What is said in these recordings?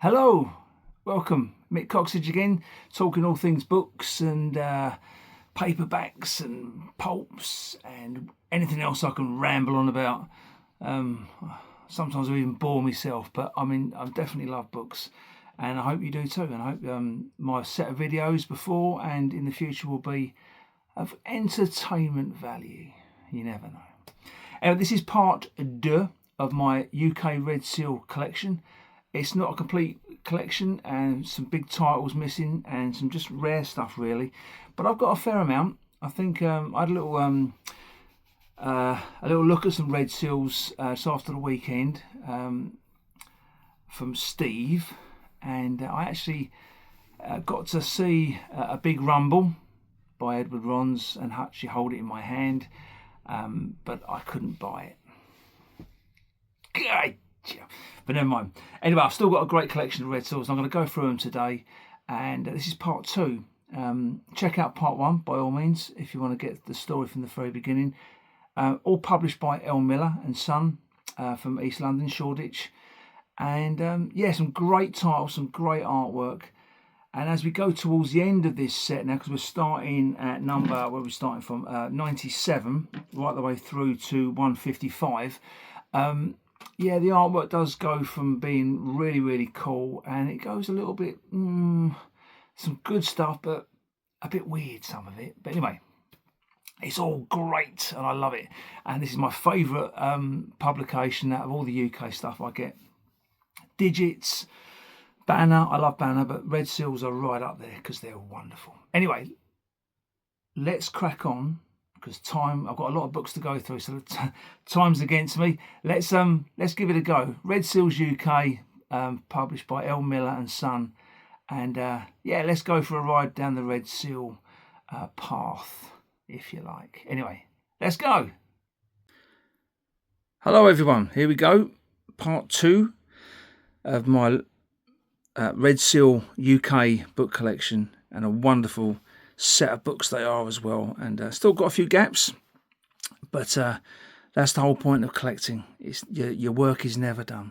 Hello, welcome. Mick Coxage again, talking all things books and paperbacks and pulps and anything else I can ramble on about. Sometimes I even bore myself, but I mean, I definitely love books, and I hope you do too. And I hope my set of videos before and in the future will be of entertainment value. You never know. Anyway, this is part 2 of my UK Red Seal collection. It's not a complete collection, and some big titles missing and some just rare stuff really, but I've got a fair amount. I think I had a little look at some Red Seals just after the weekend from Steve, and I actually got to see A Big Rumble by Edward Rons and actually hold it in my hand, but I couldn't buy it. But never mind. Anyway, I've still got a great collection of Red Seals. I'm going to go through them today, and this is part 2. Check out part 1 by all means if you want to get the story from the very beginning. All published by L. Miller and Son from East London, Shoreditch. And yeah, some great titles, some great artwork. And as we go towards the end of this set now, because we're starting at number, where we're starting from, 97, right the way through to 155. Yeah, the artwork does go from being really, really cool, and it goes a little bit, some good stuff, but a bit weird, some of it. But anyway, it's all great, and I love it. And this is my favourite publication out of all the UK stuff I get. Digits, Banner, I love Banner, but Red Seals are right up there because they're wonderful. Anyway, let's crack on, because I've got a lot of books to go through, so time's against me. Let's give it a go. Red Seals UK, published by L. Miller and Son, and yeah, let's go for a ride down the Red Seal path, if you like. Anyway, let's go. Hello everyone, here we go. Part 2 of my Red Seal UK book collection, and a wonderful set of books they are as well, and still got a few gaps, but that's the whole point of collecting. It's your work is never done.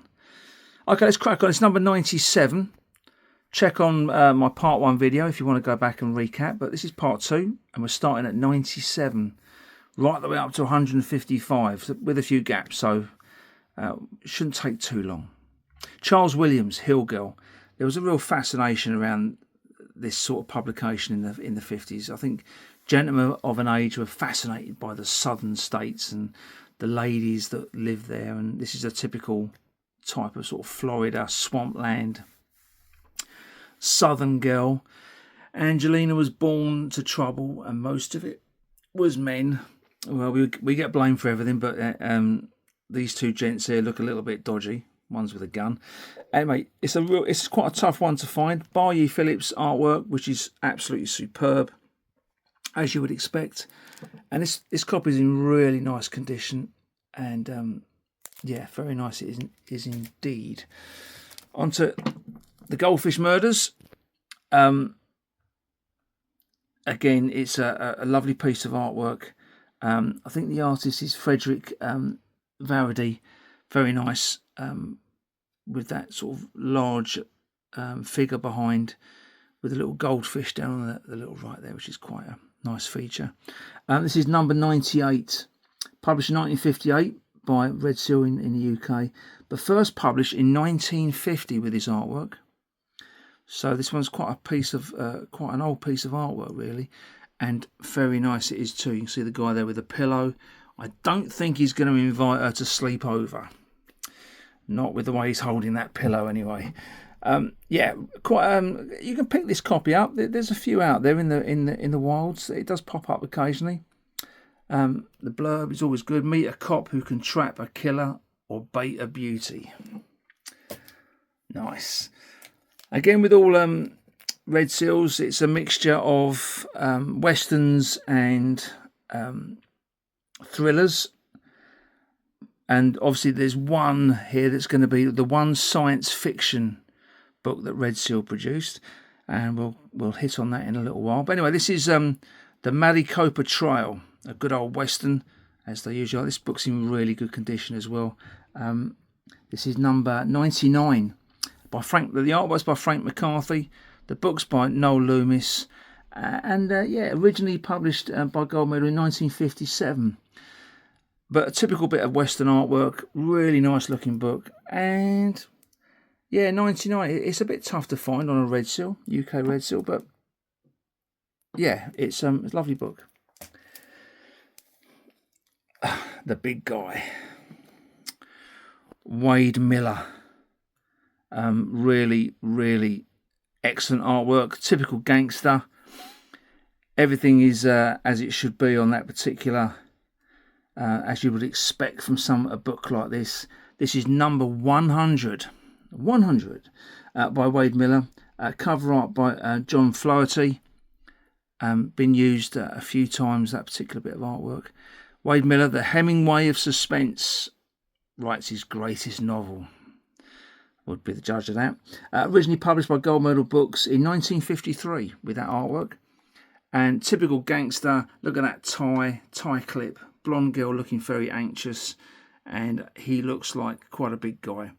Okay, let's crack on. It's number 97. Check on my part 1 video if you want to go back and recap, but this is part 2, and we're starting at 97 right the way up to 155 with a few gaps, so it shouldn't take too long. Charles Williams, Hill Girl. There was a real fascination around this sort of publication in the 50s. I think gentlemen of an age were fascinated by the southern states and the ladies that live there, and this is a typical type of sort of Florida swampland southern girl. Angelina was born to trouble, and most of it was men. Well, we get blamed for everything, but these two gents here look a little bit dodgy. One's with a gun. Anyway, it's quite a tough one to find. Barye Phillips artwork, which is absolutely superb, as you would expect. And this copy is in really nice condition, and yeah, very nice it is indeed. Onto the Goldfish Murders. Again, it's a lovely piece of artwork. I think the artist is Frederick Varady. Very nice. With that sort of large figure behind, with a little goldfish down on the little right there, which is quite a nice feature. This is number 98, published in 1958 by Red Seal in the UK, but first published in 1950 with his artwork. So this one's quite an old piece of artwork really, and very nice it is too. You can see the guy there with a pillow. I don't think he's going to invite her to sleep over. Not with the way he's holding that pillow anyway. Yeah, quite. You can pick this copy up. There's a few out there in the wilds. It does pop up occasionally. The blurb is always good. Meet a cop who can trap a killer or bait a beauty. Nice. Again, with all Red Seals, it's a mixture of westerns and thrillers. And obviously there's one here that's going to be the one science fiction book that Red Seal produced, and we'll hit on that in a little while. But anyway, this is the Maricopa Trail, a good old western, as they usually are. This book's in really good condition as well. This is number 99, by Frank. The artwork's by Frank McCarthy. The book's by Noel Loomis, originally published by Gold Medal in 1957. But a typical bit of Western artwork, really nice looking book, and 99. It's a bit tough to find on a red seal, UK red seal, but yeah, it's a lovely book. The big guy, Wade Miller. Really, really excellent artwork. Typical gangster. Everything is as it should be on that particular, as you would expect from a book like this. This is number 100 by Wade Miller. Cover art by John Flaherty. Been used a few times, that particular bit of artwork. Wade Miller, the Hemingway of suspense, writes his greatest novel. Would be the judge of that. Originally published by Gold Medal Books in 1953 with that artwork. And typical gangster, look at that tie clip, blonde girl looking very anxious, and he looks like quite a big guy.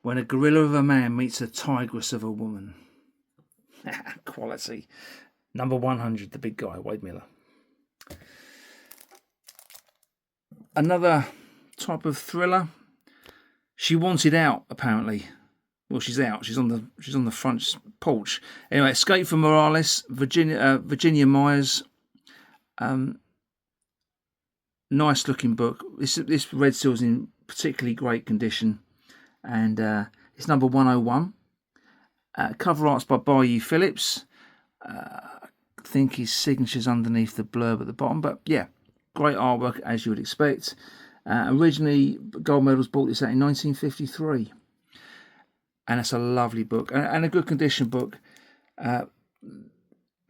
When a gorilla of a man meets a tigress of a woman. Quality. Number 100, the big guy, Wade Miller. Another type of thriller. She Wanted Out, apparently. Well, she's out. She's on the front porch. Anyway, Escape from Morales, Virginia Myers. Nice looking book. This red seal's in particularly great condition, and it's number 101. Cover art's by Bayou Phillips. I think his signature's underneath the blurb at the bottom, but yeah, great artwork as you would expect. Originally, Gold Medals bought this out in 1953. And it's a lovely book and a good condition book.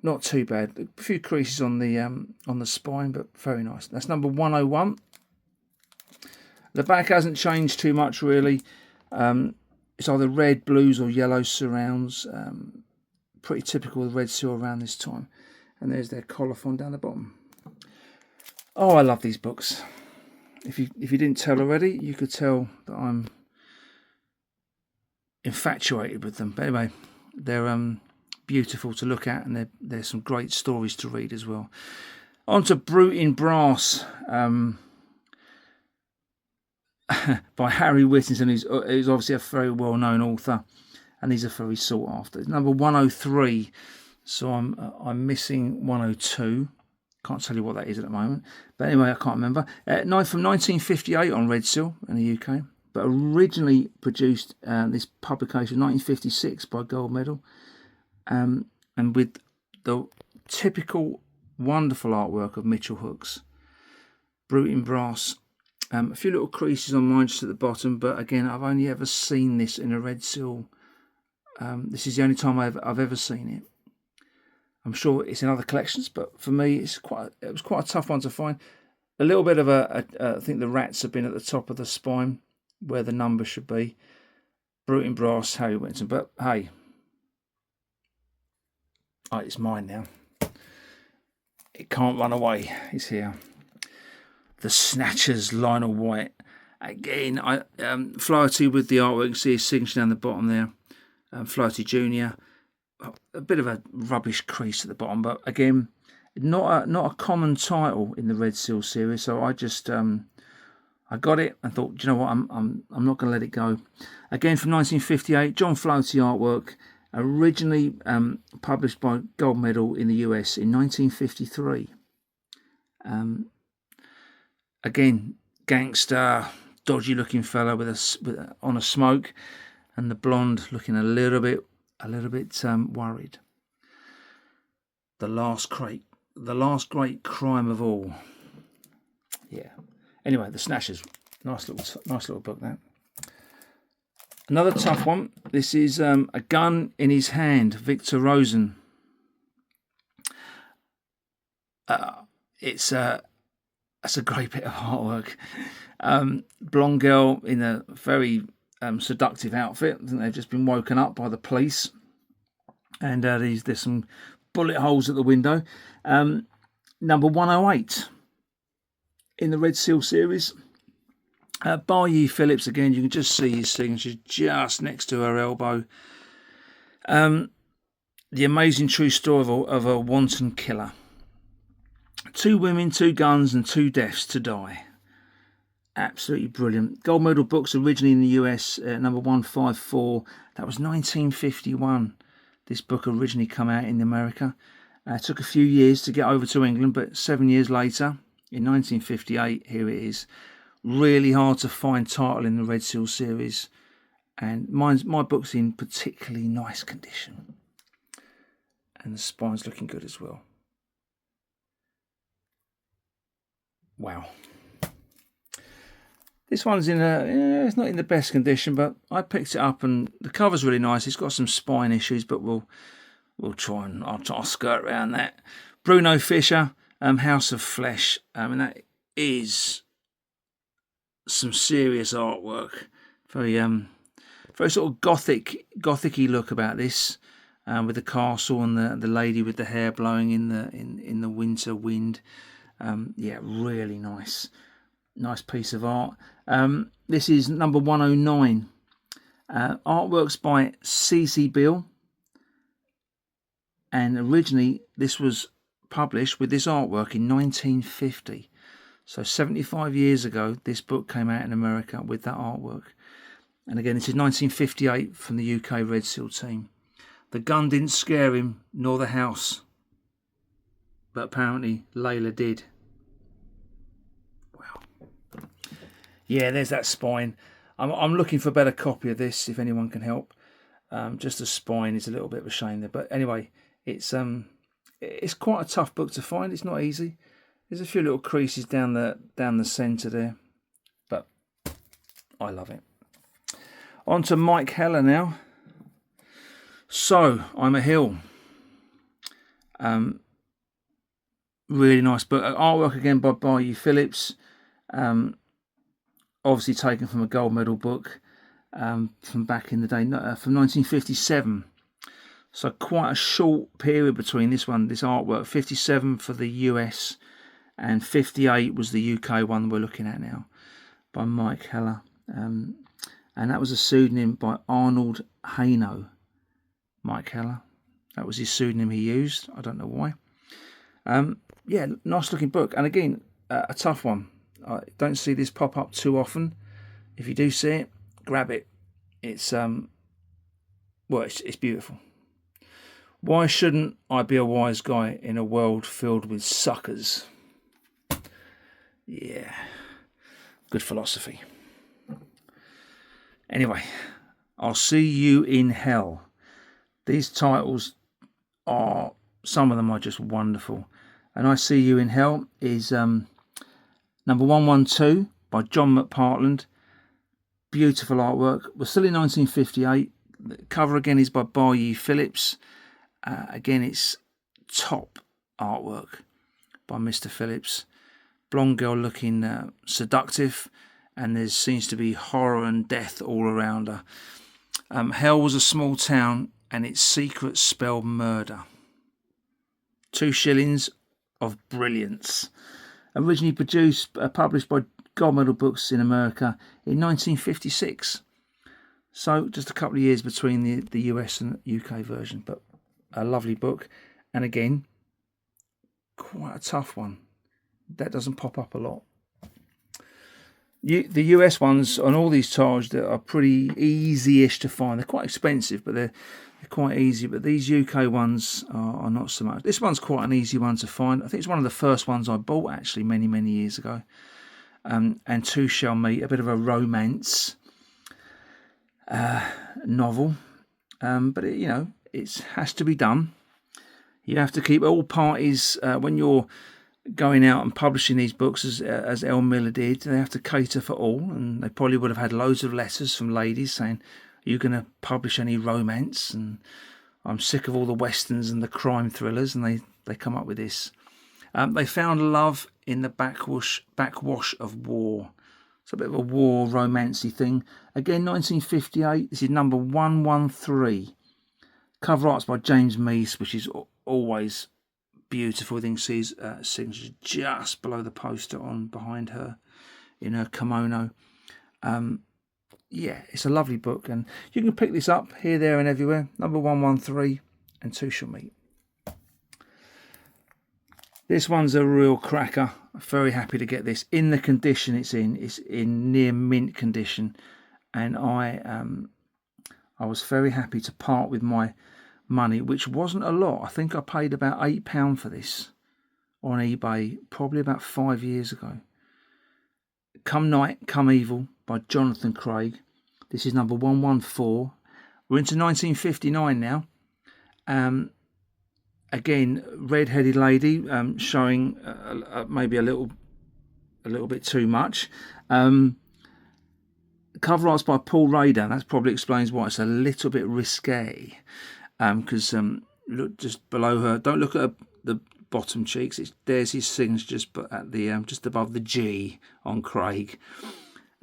Not too bad. A few creases on the spine, but very nice. That's number 101. The back hasn't changed too much really. It's either red, blues, or yellow surrounds. Pretty typical of red seal around this time. And there's their colophon down the bottom. Oh, I love these books. If you didn't tell already, you could tell that I'm infatuated with them. But anyway, they're beautiful to look at, and there's some great stories to read as well. On to Brute in Brass, by Harry Whittington, who's obviously a very well-known author, and these are very sought after. It's number 103, so I'm missing 102. Can't tell you what that is at the moment, but anyway, I can't remember. From 1958 on red seal in the UK. But originally produced this publication 1956 by Gold Medal, and with the typical wonderful artwork of Mitchell Hooks. Brute in Brass. A few little creases on mine just at the bottom, but again, I've only ever seen this in a red seal. This is the only time I've ever seen it. I'm sure it's in other collections, but for me, it was quite a tough one to find. A little bit of I think the rats have been at the top of the spine, where the number should be. Brute in Brass, Harry Whittington. But hey, it's mine now. It can't run away. It's here. The Snatchers, Lionel White. Again, Flaherty with the artwork. You can see his signature down the bottom there. Flaherty Jr. A bit of a rubbish crease at the bottom, but again, not a common title in the Red Seal series. So I just I got it and thought, do you know what, I'm not going to let it go. Again, from 1958, John Flaherty artwork, originally published by Gold Medal in the US in 1953. Again, gangster, dodgy looking fella on a smoke, and the blonde looking a little bit worried. The last great crime of all. Yeah. Anyway, The Snatchers, nice little book that. Another tough one. This is A Gun in His Hand, Victor Rosen. It's a great bit of artwork. Blonde girl in a very seductive outfit. I think they've just been woken up by the police, and there's some bullet holes at the window. Number 108 in the Red Seal series. Bayou Phillips, again, you can just see his signature just next to her elbow. The amazing true story of a wanton killer. 2 women, 2 guns, and 2 deaths to die. Absolutely brilliant. Gold medal books originally in the US, number 154. That was 1951. This book originally came out in America. It took a few years to get over to England, but 7 years later, in 1958, here it is. Really hard to find title in the Red Seal series, and my book's in particularly nice condition, and the spine's looking good as well. Wow. This one's it's not in the best condition, but I picked it up and the cover's really nice. It's got some spine issues, but we'll try and I'll skirt around that. Bruno Fisher, House of Flesh. And that is some serious artwork. Very sort of gothic-y look about this, with the castle and the lady with the hair blowing in the winter wind. Yeah, really nice piece of art. This is number 109. Artworks by C.C. Beale, and originally this was published with this artwork in 1950. So 75 years ago, this book came out in America with that artwork. And again, this is 1958 from the UK Red Seal team. The gun didn't scare him, nor the house. But apparently Layla did. Wow. Yeah, there's that spine. I'm looking for a better copy of this, if anyone can help. Just the spine is a little bit of a shame there. But anyway, it's quite a tough book to find. It's not easy. There's a few little creases down the centre there, but I love it. On to Mike Heller now. So, I'm a Hill. Really nice book. Artwork again by Bayou Phillips. Obviously taken from a gold medal book from back in the day, from 1957. So quite a short period between this artwork. 57 for the US. And 58 was the UK one we're looking at now, by Mike Heller. And that was a pseudonym by Arnold Haino. Mike Heller. That was his pseudonym he used. I don't know why. Yeah, nice looking book. And again, a tough one. I don't see this pop up too often. If you do see it, grab it. It's it's beautiful. Why shouldn't I be a wise guy in a world filled with suckers? Yeah, good philosophy. Anyway, I'll see you in hell. These titles are, some of them are just wonderful. And I See You in Hell is number 112 by John McPartland. Beautiful artwork. We're still in 1958. The cover again is by Bayou Phillips. Again, it's top artwork by Mr. Phillips. Blonde girl looking seductive, and there seems to be horror and death all around her. Hell was a small town, and its secrets spelled murder. 2 shillings of brilliance. Originally published by Gold Medal Books in America in 1956. So just a couple of years between the US and UK version, but a lovely book. And again, quite a tough one. That doesn't pop up a lot. The US ones on all these titles that are pretty easy-ish to find. They're quite expensive, but they're quite easy. But these UK ones are not so much. This one's quite an easy one to find. I think it's one of the first ones I bought actually many years ago. And Two Shall Meet, a bit of a romance novel. But it has to be done. You have to keep all parties when you're going out and publishing these books, as El Miller did. They have to cater for all, and they probably would have had loads of letters from ladies saying, "Are you going to publish any romance?" And I'm sick of all the westerns and the crime thrillers, and they come up with this. They found love in the backwash of war. It's a bit of a war romancy thing. Again, 1958. This is number 113. Cover art's by James Meese, which is always beautiful. You can see his signature just below the poster on behind her in her kimono. Yeah, it's a lovely book, and you can pick this up here, there, and everywhere. Number 113, and Two Shall Meet. This one's a real cracker. I'm very happy to get this in the condition it's in. It's in near mint condition, and I was very happy to part with my money, which wasn't a lot. I think I paid about £8 for this on eBay probably about 5 years ago. Come Night, Come Evil by Jonathan Craig. This is number 114. We're into 1959 now. Again, red-headed lady, showing maybe a little bit too much. Cover art's by Paul Rader. That probably explains why it's a little bit risque. Because look just below her. Don't look at the bottom cheeks. There's his signature just at the just above the G on Craig,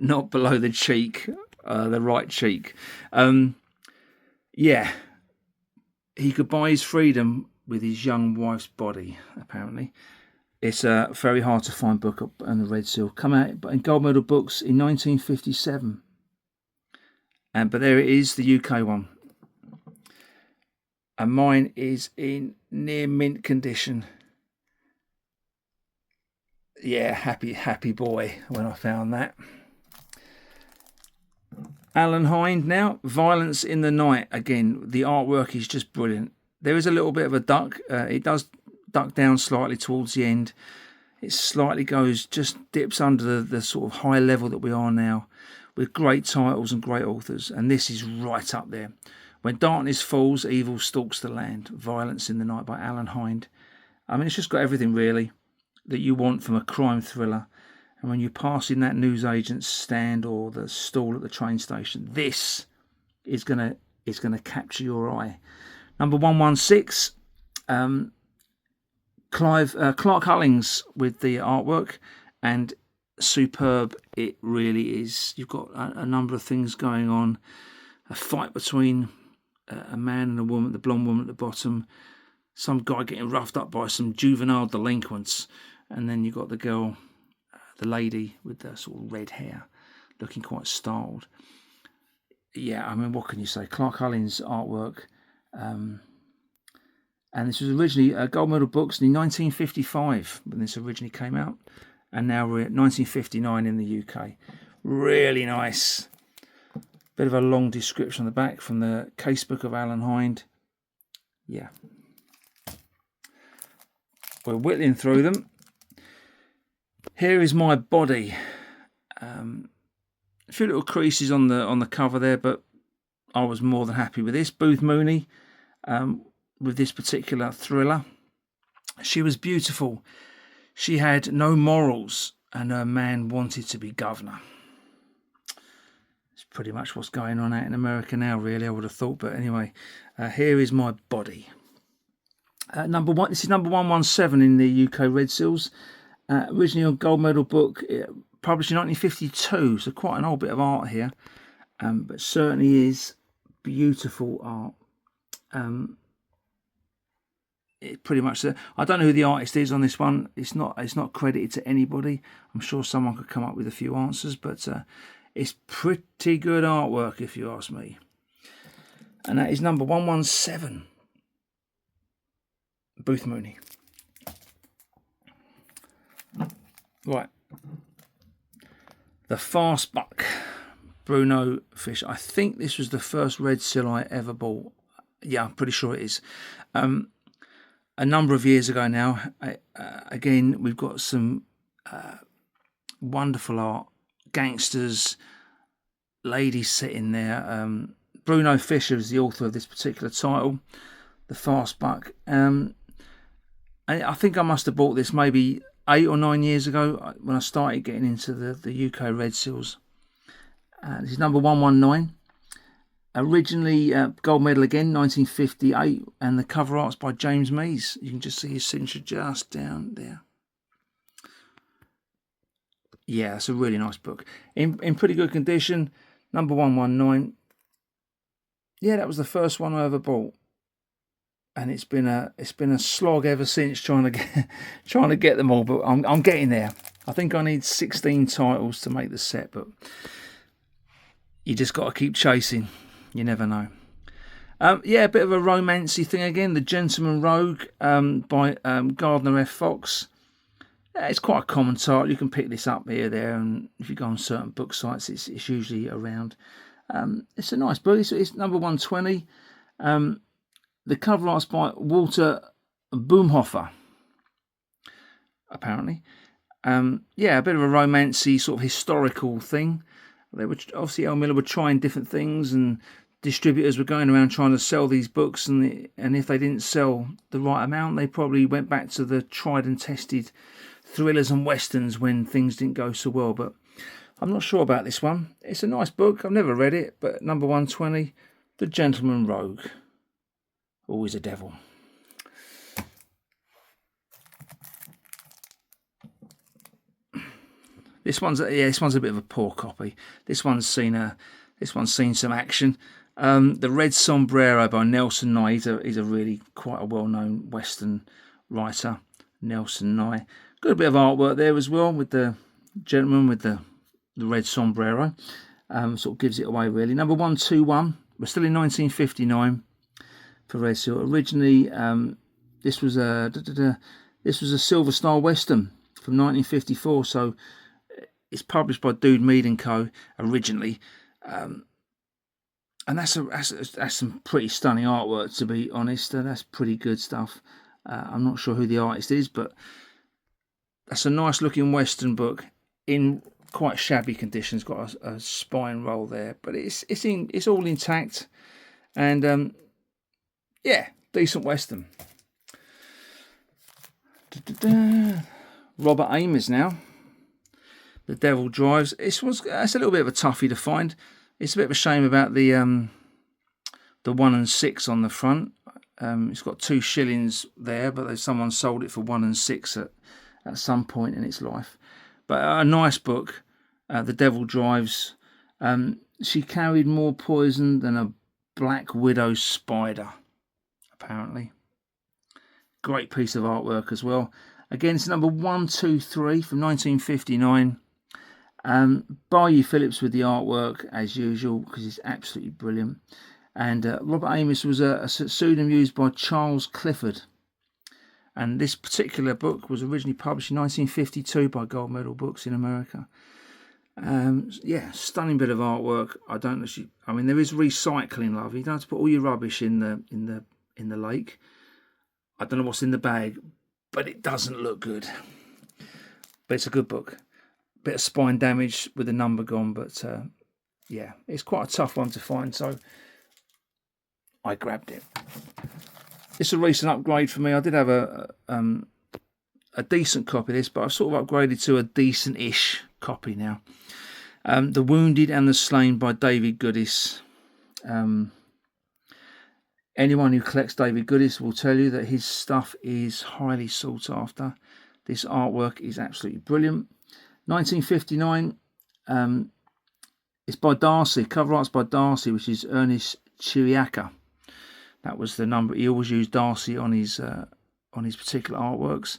not below the cheek, the right cheek. Yeah, he could buy his freedom with his young wife's body. Apparently, it's a very hard to find book up on the Red Seal. Come out in Gold Medal Books in 1957. But there it is, the UK one. And mine is in near mint condition. Yeah, happy boy when I found that. Alan Hind now, Violence in the Night. Again, the artwork is just brilliant. There is a little bit of a duck. It does duck down slightly towards the end. It slightly just dips under the sort of high level that we are now, with great titles and great authors. And this is right up there. When Darkness Falls, Evil Stalks the Land. Violence in the Night by Alan Hind. I mean, it's just got everything really that you want from a crime thriller. And when you pass in that newsagent's stand or the stall at the train station, this is gonna capture your eye. Number 116, Clark Hullings with the artwork, and superb it really is. You've got a number of things going on. A fight between a man and a woman, the blonde woman at the bottom, some guy getting roughed up by some juvenile delinquents, and then you've got the girl, the lady with the sort of red hair, looking quite styled. Yeah, I mean, what can you say? Clark Hullings' artwork. And this was originally Gold Medal Books in 1955 when this originally came out, and now we're at 1959 in the UK. Really nice. Bit of a long description on the back from the casebook of Alan Hind. Yeah. We're whittling through them. Here is My Body. A few little creases on the cover there, but I was more than happy with this. Booth Mooney with this particular thriller. She was beautiful. She had no morals, and her man wanted to be governor. It's pretty much what's going on out in America now, really, I would have thought. But anyway, here is My Body. Number one. This is number 117 in the UK Red Seals. Originally on Gold Medal Book, published in 1952, so quite an old bit of art here, but certainly is beautiful art. It pretty much. I don't know who the artist is on this one. It's not credited to anybody. I'm sure someone could come up with a few answers, but it's pretty good artwork if you ask me. And that is number 117. Booth Mooney. Right. The Fast Buck, Bruno Fischer. I think this was the first Red Seal I ever bought. Yeah, I'm pretty sure it is. A number of years ago now. Again, we've got some wonderful art. Gangsters, ladies sitting there. Bruno Fischer is the author of this particular title, The Fast Buck. I think I must have bought this maybe 8 or 9 years ago when I started getting into the UK Red Seals. This is number 119. Originally Gold Medal again, 1958, and the cover art's by James Mees. You can just see his signature just down there. Yeah, it's a really nice book. In pretty good condition. Number 119. Yeah, that was the first one I ever bought. And it's been a slog ever since trying to get them all, but I'm getting there. I think I need 16 titles to make the set, but you just got to keep chasing. You never know. Yeah, a bit of a romancy thing again. The Gentleman Rogue by Gardner F. Fox. It's quite a common title. You can pick this up here, there, and if you go on certain book sites, it's usually around. It's a nice book. It's number 120. The cover art's by Walter Boomhofer, apparently. Yeah, a bit of a romancy, sort of historical thing. They were obviously L. Miller were trying different things, and distributors were going around trying to sell these books, and if they didn't sell the right amount, they probably went back to the tried and tested thrillers and westerns when things didn't go so well. But I'm not sure about this one. It's a nice book. I've never read it, but number 120, The Gentleman Rogue. Always a devil. This one's a bit of a poor copy. This one's seen some action. The Red Sombrero by Nelson Nye. He's a really quite a well-known Western writer, Nelson Nye. Got a bit of artwork there as well with the gentleman with the red sombrero. Sort of gives it away really. Number 121. We're still in 1959 for Red Seal. Originally, this was a Silver Star Western from 1954. So it's published by Dude Mead and Co. originally. And that's some pretty stunning artwork, to be honest. That's pretty good stuff. I'm not sure who the artist is, but that's a nice looking Western book in quite shabby conditions. Got a spine roll there, but it's all intact, and yeah, decent Western. Robert Amos now. The Devil Drives. That's a little bit of a toughie to find. It's a bit of a shame about the 1 and 6 on the front. It's got 2 shillings there, but someone sold it for 1 and 6 at some point in its life. But a nice book. The Devil Drives. She carried more poison than a black widow spider, apparently. Great piece of artwork as well. Again, it's number 123 from 1959. Barry Phillips with the artwork as usual, because it's absolutely brilliant. And Robert Amos was a pseudonym used by Charles Clifford. And this particular book was originally published in 1952 by Gold Medal Books in America. Yeah, stunning bit of artwork. I mean, there is recycling, love. You don't have to put all your rubbish in the lake. I don't know what's in the bag, but it doesn't look good. But it's a good book. Bit of spine damage with the number gone, but yeah, it's quite a tough one to find, so I grabbed it. It's a recent upgrade for me. I did have a decent copy of this, but I've sort of upgraded to a decent-ish copy now. The Wounded and the Slain by David Goodis. Anyone who collects David Goodis will tell you that his stuff is highly sought after. This artwork is absolutely brilliant. 1959. It's by Darcy. Cover art's by Darcy, which is Ernest Chiriaca. That was the number. He always used Darcy on his particular artworks,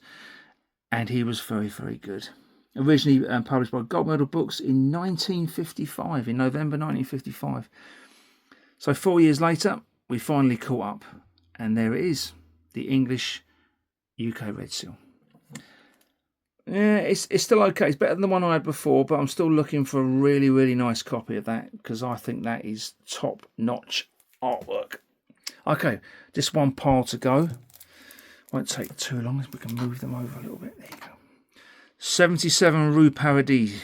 and he was very, very good. Originally published by Gold Medal Books in 1955, in November 1955. So 4 years later, we finally caught up, and there it is, the English UK Red Seal. Yeah, it's still okay. It's better than the one I had before, but I'm still looking for a really, really nice copy of that, because I think that is top-notch artwork. Okay, just one pile to go. Won't take too long, if we can move them over a little bit. There you go. 77 Rue Paradis.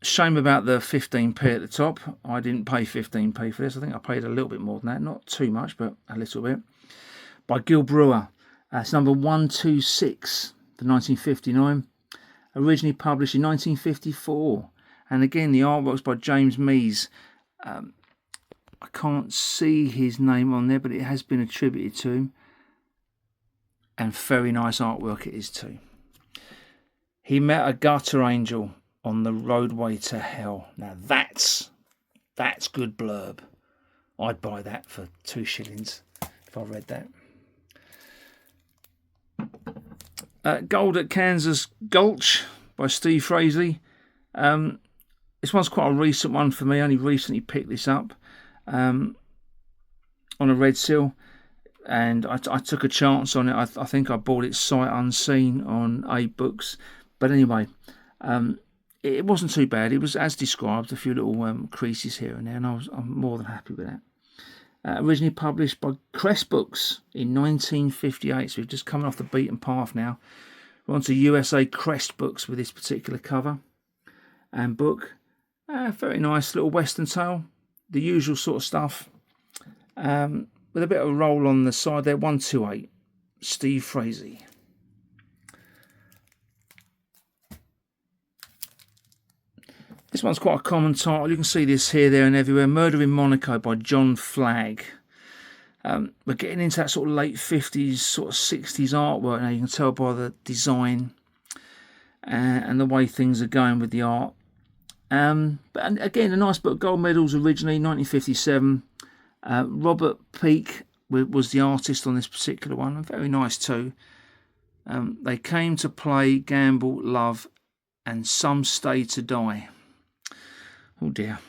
Shame about the 15p at the top. I didn't pay 15p for this. I think I paid a little bit more than that. Not too much, but a little bit. By Gil Brewer. It's number 126 for 1959. Originally published in 1954. And again, the artwork's by James Mees. I can't see his name on there, but it has been attributed to him. And very nice artwork it is too. He met a gutter angel on the roadway to hell. Now that's good blurb. I'd buy that for 2 shillings if I read that. Gold at Kansas Gulch by Steve Frazee. This one's quite a recent one for me. I only recently picked this up on a red seal, and I took a chance on it. I think I bought it sight unseen on Books, but anyway, it wasn't too bad. It was as described, a few little creases here and there, and I'm more than happy with that. Originally published by Crest Books in 1958, so we've just come off the beaten path now. We're on to USA Crest Books with this particular cover and book. Very nice little western tale, the usual sort of stuff, with a bit of a roll on the side there. 128, Steve Frazee. This one's quite a common title. You can see this here, there and everywhere. Murder in Monaco by John Flagg. We're getting into that sort of late 50s, sort of 60s artwork now. You can tell by the design and the way things are going with the art. But again, a nice book. Gold medals originally, 1957. Robert Peake was the artist on this particular one. Very nice too. They came to play, gamble, love, and some stay to die. Oh dear.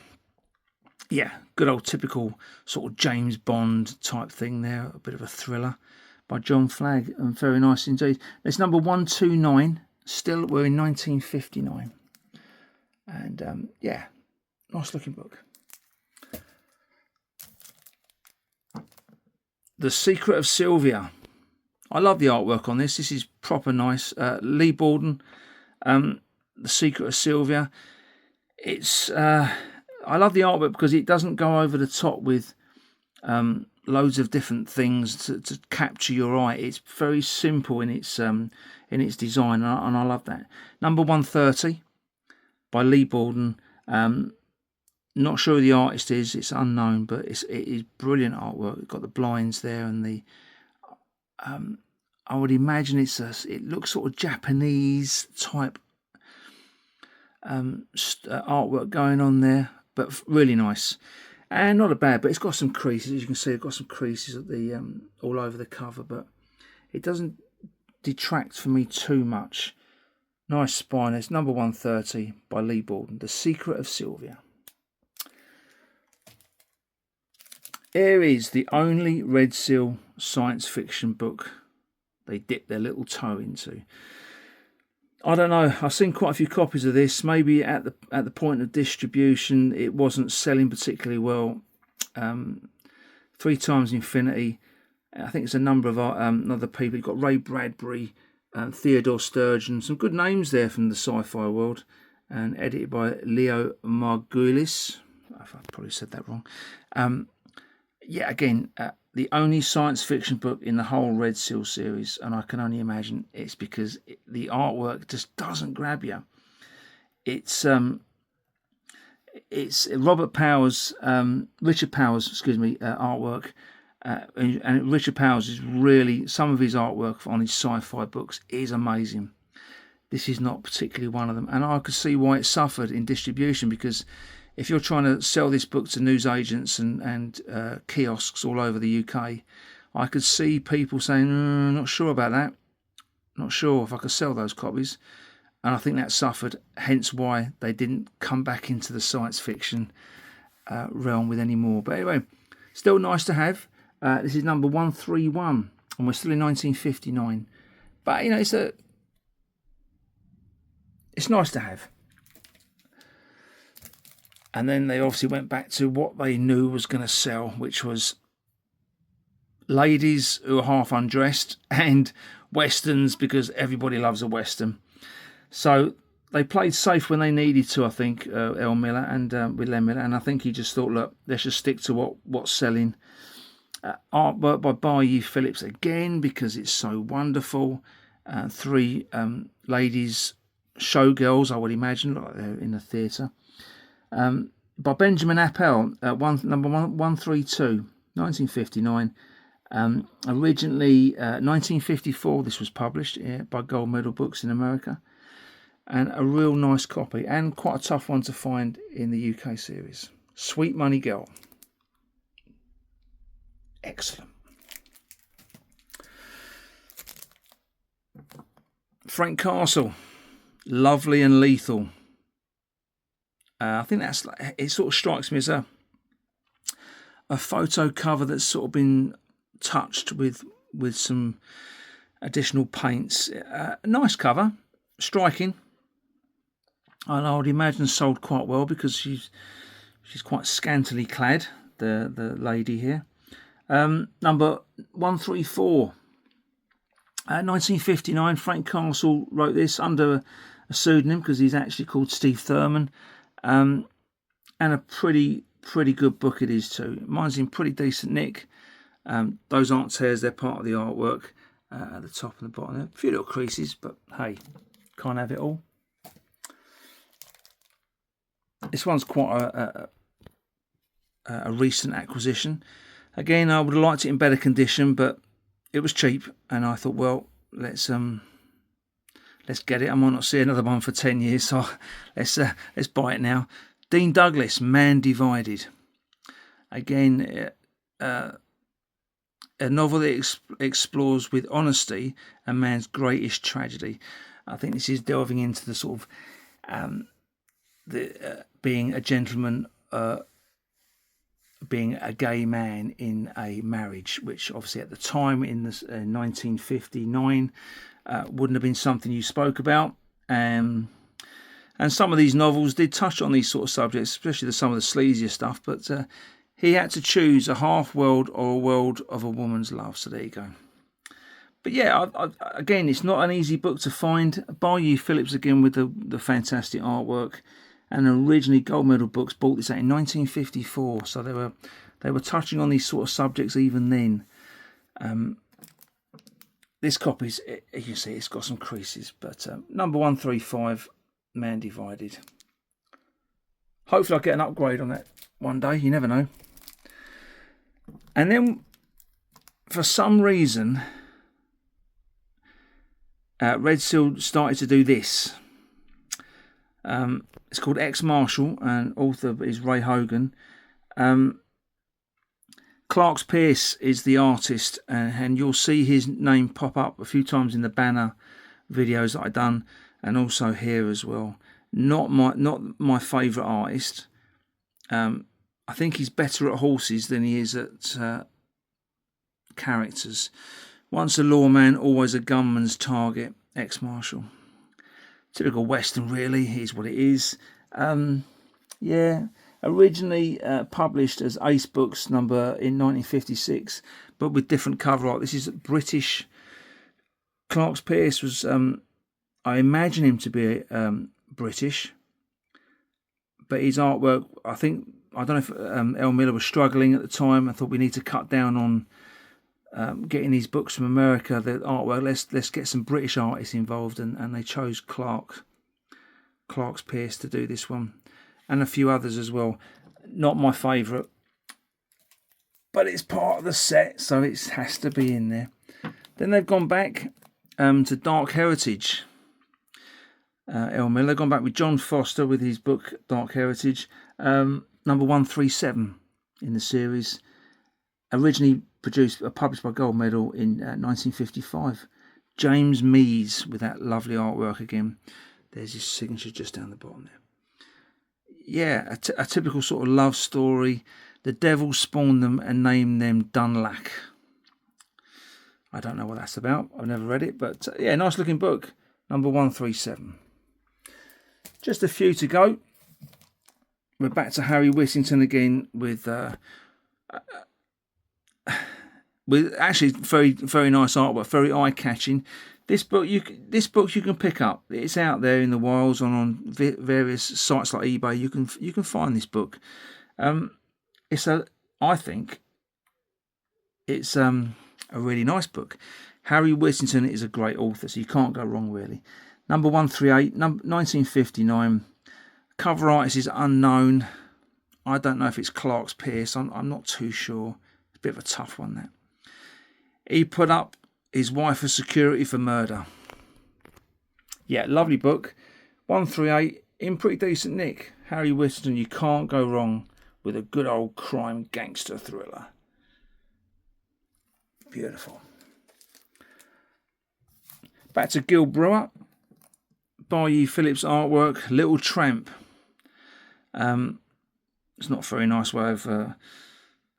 Yeah, good old typical sort of James Bond type thing there. A bit of a thriller by John Flagg, and very nice indeed. It's number 129. Still, we're in 1959. And yeah, nice looking book. The Secret of Sylvia. I love the artwork on this. This is proper nice. Lee Borden, The Secret of Sylvia. It's I love the artwork because it doesn't go over the top with loads of different things to capture your eye. It's very simple in its design, and I love that. Number 130 by Lee Borden. Not sure who the artist is. It's unknown, but it is brilliant artwork. It's got the blinds there, and the I would imagine it looks sort of Japanese type artwork going on there, but really nice and not a bad. But it's got some creases, as you can see. It's got some creases at the all over the cover, but it doesn't detract for me too much. Nice spine. It's number 130 by Lee Borden. The Secret of Sylvia. Here is the only Red Seal science fiction book they dip their little toe into. I don't know. I've seen quite a few copies of this. Maybe at the point of distribution, it wasn't selling particularly well. 3 Times Infinity. I think it's a number of other people. You've got Ray Bradbury, Theodore Sturgeon. Some good names there from the sci-fi world. And edited by Leo Margulis. I've probably said that wrong. Yeah, again, the only science fiction book in the whole Red Seal series, and I can only imagine it's because the artwork just doesn't grab you. It's Richard Powers' artwork, and Richard Powers is really, some of his artwork on his sci-fi books is amazing. This is not particularly one of them, and I could see why it suffered in distribution, because if you're trying to sell this book to newsagents and kiosks all over the UK, I could see people saying, not sure about that. Not sure if I could sell those copies. And I think that suffered, hence why they didn't come back into the science fiction realm with any more. But anyway, still nice to have. This is number 131, and we're still in 1959. But, you know, it's nice to have. And then they obviously went back to what they knew was going to sell, which was ladies who are half undressed and westerns, because everybody loves a western. So they played safe when they needed to, I think, L. Miller and with Len Miller. And I think he just thought, look, let's just stick to what's selling. Artwork by Bayou Phillips again, because it's so wonderful. 3 ladies, showgirls, I would imagine, like they're in the theatre. By Benjamin Appel, number 132, 1959. Originally 1954 this was published by Gold Medal Books in America, and a real nice copy, and quite a tough one to find in the UK series. Sweet Money Girl. Excellent. Frank Castle, Lovely and Lethal. I think that's it. Sort of strikes me as a photo cover that's sort of been touched with some additional paints. Nice cover, striking, and I would imagine sold quite well because she's quite scantily clad. The lady here. Number 134. 1959. Frank Castle wrote this under a pseudonym because he's actually called Steve Thurman, and a pretty good book it is too. Mine's in pretty decent nick. Those aren't tears; they're part of the artwork at the top and the bottom. There. A few little creases, but hey, can't have it all. This one's quite a recent acquisition. Again, I would have liked it in better condition, but it was cheap, and I thought, well, let's get it. I might not see another one for 10 years, so let's buy it now. Dean Douglas, Man Divided. Again, a novel that explores with honesty a man's greatest tragedy. I think this is delving into the sort of being a gentleman, being a gay man in a marriage, which obviously at the time in 1959 wouldn't have been something you spoke about. And some of these novels did touch on these sort of subjects, especially some of the sleazier stuff, but he had to choose a half world or a world of a woman's love. So there you go. But yeah, again, it's not an easy book to find. Bayou Phillips again with the fantastic artwork. And originally Gold Medal Books bought this out in 1954, so they were touching on these sort of subjects even then. This copy's, you can see, it's got some creases, but number 135, Man Divided. Hopefully I'll get an upgrade on that one day. You never know. And then, for some reason, Red Seal started to do this. It's called Ex-Marshal, and author is Ray Hogan. Clark's Pierce is the artist, and you'll see his name pop up a few times in the banner videos that I've done, and also here as well. Not my favourite artist. I think he's better at horses than he is at characters. Once a lawman, always a gunman's target. Ex-Marshal. Typical Western, really, is what it is. Yeah, originally published as Ace Books in 1956, but with different cover art. This is British. Clark's Pierce was, I imagine him to be British, but his artwork, I don't know if L. Miller was struggling at the time. I thought we need to cut down on getting these books from America, the artwork. Let's get some British artists involved, and they chose Clark's Pierce to do this one, and a few others as well. Not my favourite, but it's part of the set, so it has to be in there. Then they've gone back to Dark Heritage. L. Miller, they've gone back with John Foster with his book Dark Heritage, number 137 in the series. Originally published by Gold Medal in 1955. James Mees with that lovely artwork again. There's his signature just down the bottom there. Yeah, a typical sort of love story. The devil spawned them and named them Dunlac. I don't know what that's about. I've never read it, but yeah, nice looking book. Number 137. Just a few to go. We're back to Harry Whittington again with actually very, very nice artwork, very eye-catching. This book you can pick up. It's out there in the wilds on various sites like eBay. You can find this book. I think it's a really nice book. Harry Whittington is a great author, so you can't go wrong really. Number 138, 1959. Cover artist is unknown. I don't know if it's Clark's Pierce. I'm not too sure. It's a bit of a tough one, that. He put up his wife as security for murder. Yeah, lovely book. 138, in pretty decent nick. Harry Whittington, you can't go wrong with a good old crime gangster thriller. Beautiful. Back to Gil Brewer. Bayou Phillips artwork, Little Tramp. It's not a very nice way of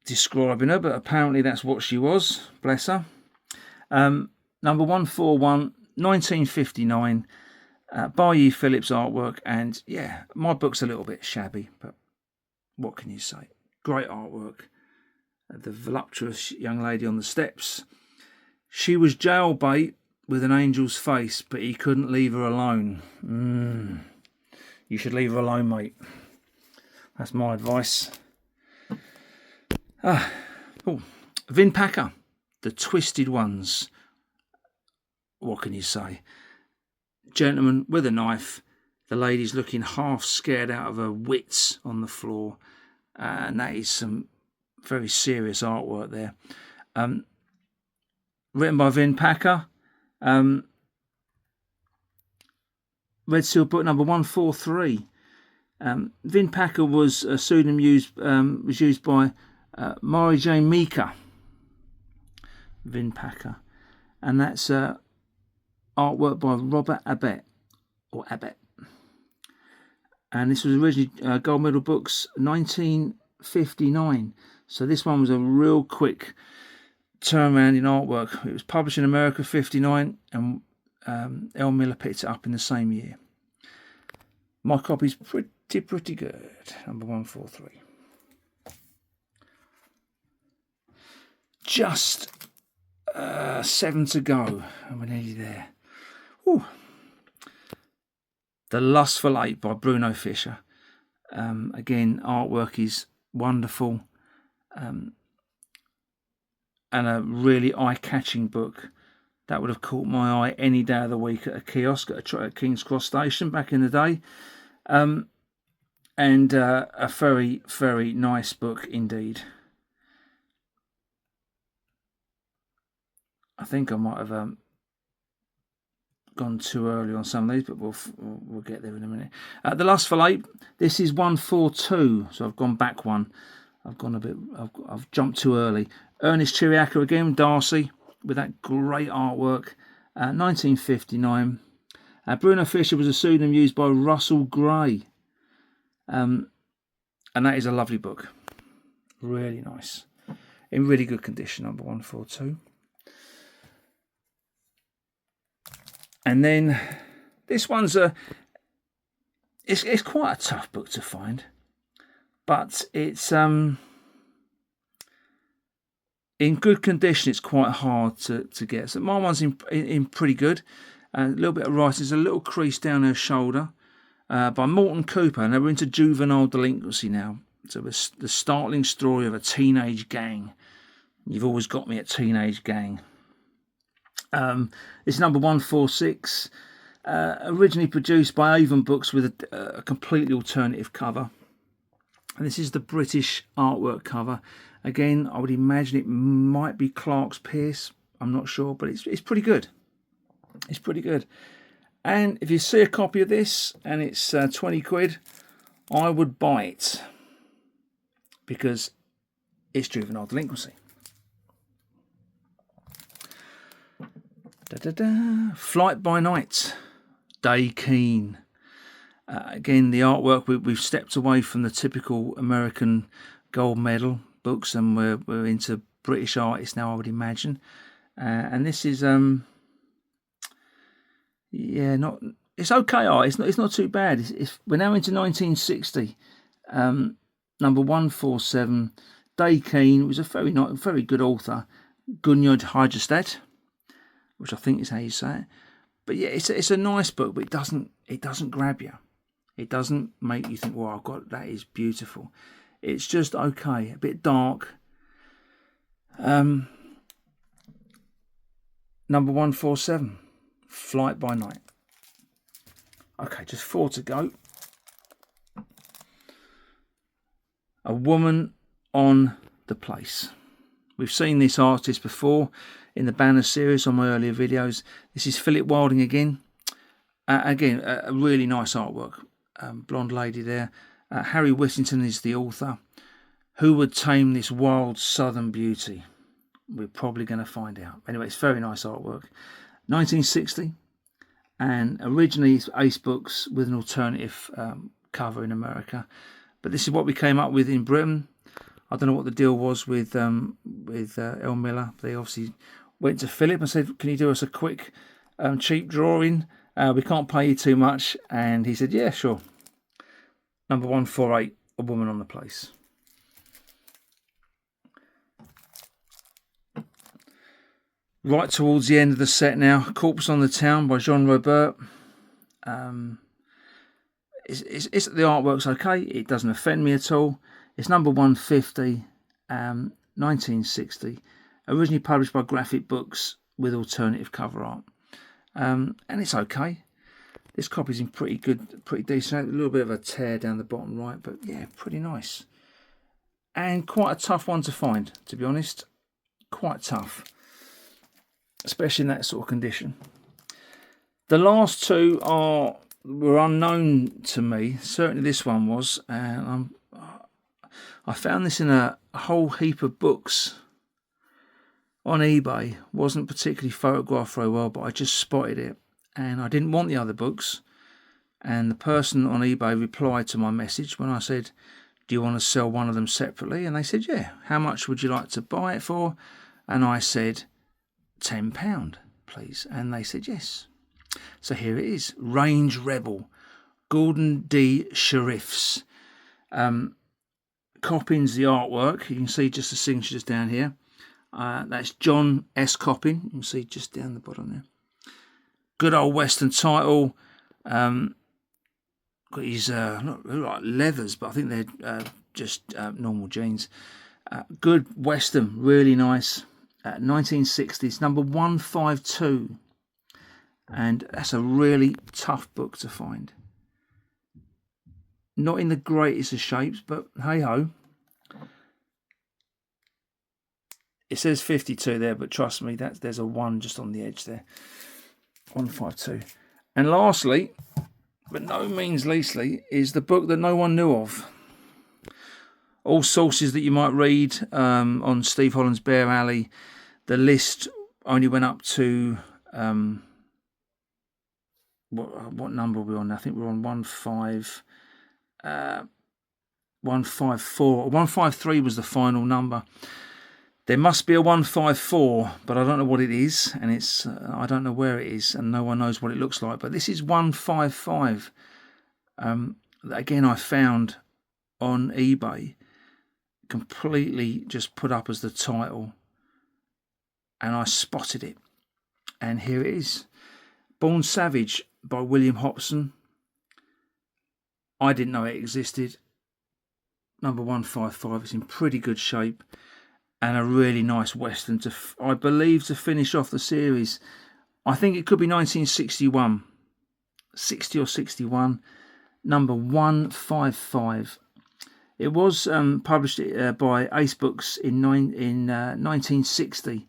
describing her, but apparently that's what she was. Bless her. Number 141, 1959. Bayou Phillips artwork, and yeah, my book's a little bit shabby, but what can you say? Great artwork. The voluptuous young lady on the steps. She was jailbait with an angel's face, but he couldn't leave her alone. You should leave her alone, mate. That's my advice. Vin Packer, The Twisted Ones. What can you say? Gentleman with a knife. The lady's looking half scared out of her wits on the floor. And that is some very serious artwork there. Written by Vin Packer. Red Seal book number 143. Vin Packer was a pseudonym used by Mary Jane Meeker. Vin Packer. And that's artwork by Robert Abbott. And this was originally Gold Medal Books 1959. So this one was a real quick turnaround in artwork. It was published in America 59, and L. Miller picked it up in the same year. My copy's pretty good. Number 143. Just 7 to go, and we're nearly there. Ooh. The Lustful Eight by Bruno Fischer. Again, artwork is wonderful, and a really eye-catching book. That would have caught my eye any day of the week at a kiosk at King's Cross Station back in the day. And a very, very nice book indeed. I think I might have gone too early on some of these, but we'll get there in a minute. The Lustful Eight. This is 142, so I've gone back one. I've jumped too early. Ernest Chiriaca again, Darcy, with that great artwork. 1959. Bruno Fischer was a pseudonym used by Russell Gray. And that is a lovely book. Really nice. In really good condition, number 142. And then this one's it's quite a tough book to find, but it's in good condition. It's quite hard to get. So my one's in pretty good. A little bit of writing. There's a little crease down her shoulder, by Morton Cooper, and we're into juvenile delinquency now. So the startling story of a teenage gang. You've always got me at teenage gang. It's number 146, originally produced by Avon Books with a completely alternative cover. And this is the British artwork cover. Again, I would imagine it might be Clark's Pierce. I'm not sure, but it's pretty good. It's pretty good. And if you see a copy of this and it's 20 quid, I would buy it because it's juvenile delinquency. Flight by Night, Day Keane. Again, the artwork, we've stepped away from the typical American gold medal books, and we're into British artists now, I would imagine. And this is it's okay art. It's not too bad. We're now into 1960. Number 147, Day Keane was a very good author, Gunjud Hajestad, which I think is how you say it. But yeah, it's a nice book, but it doesn't grab you. It doesn't make you think, "Wow, God, that is beautiful." It's just okay, a bit dark. Number 147, Flight by Night. Okay, just 4 to go. A Woman on the Place. We've seen this artist before in the Banner series on my earlier videos. This is Philip Wilding again. Again, a really nice artwork. Blonde lady there. Harry Whittington is the author. Who would tame this wild southern beauty? We're probably going to find out. Anyway, it's very nice artwork. 1960. And originally it's Ace Books with an alternative cover in America. But this is what we came up with in Britain. I don't know what the deal was with El Miller. They obviously went to Philip and said, can you do us a quick cheap drawing? We can't pay you too much. And he said, yeah, sure. Number 148, A Woman on the Place. Right towards the end of the set now, Corpse on the Town by Jean Robert. The artwork's okay. It doesn't offend me at all. It's number 150, 1960. Originally published by Graphic Books with alternative cover art. And it's okay. This copy's in pretty good, pretty decent. A little bit of a tear down the bottom right, but yeah, pretty nice. And quite a tough one to find, to be honest. Quite tough. Especially in that sort of condition. The last two were unknown to me. Certainly this one was. And I found this in a whole heap of books on eBay. Wasn't particularly photographed very well, but I just spotted it. And I didn't want the other books. And the person on eBay replied to my message when I said, do you want to sell one of them separately? And they said, yeah. How much would you like to buy it for? And I said, £10, please. And they said, yes. So here it is. Range Rebel. Gordon D. Sheriffs. Coppin's the artwork. You can see just the signatures down here. That's John S. Coppin. You can see just down the bottom there. Good old Western title. Got his, not like leathers, but I think they're just normal jeans. Good Western, really nice. 1960s, number 152. And that's a really tough book to find. Not in the greatest of shapes, but hey-ho. It says 52 there, but trust me, there's a 1 just on the edge there. 152. And lastly, but no means leastly, is the book that no one knew of. All sources that you might read on Steve Holland's Bear Alley, the list only went up to what number are we on? I think we're on 154. 153 was the final number. There must be a 154, but I don't know what it is, and it's I don't know where it is, and no one knows what it looks like. But this is 155. Again, I found on eBay, completely just put up as the title, and I spotted it, and here it is. Born Savage by William Hobson. I didn't know it existed. Number 155. It's in pretty good shape. And a really nice Western, I believe, to finish off the series. I think it could be 1961. 60 or 61. Number 155. It was published by Ace Books in 1960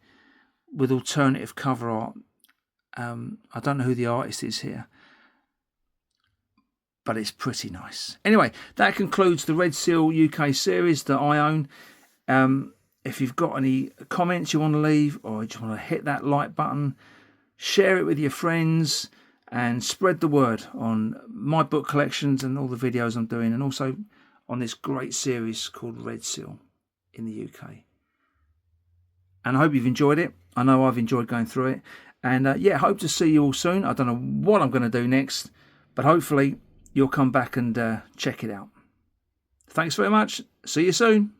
with alternative cover art. I don't know who the artist is here, but it's pretty nice. Anyway, that concludes the Red Seal UK series that I own. If you've got any comments you want to leave, or you just want to hit that like button, share it with your friends, and spread the word on my book collections and all the videos I'm doing, and also on this great series called Red Seal in the UK. And I hope you've enjoyed it. I know I've enjoyed going through it. And yeah, hope to see you all soon. I don't know what I'm going to do next, but hopefully you'll come back and check it out. Thanks very much. See you soon.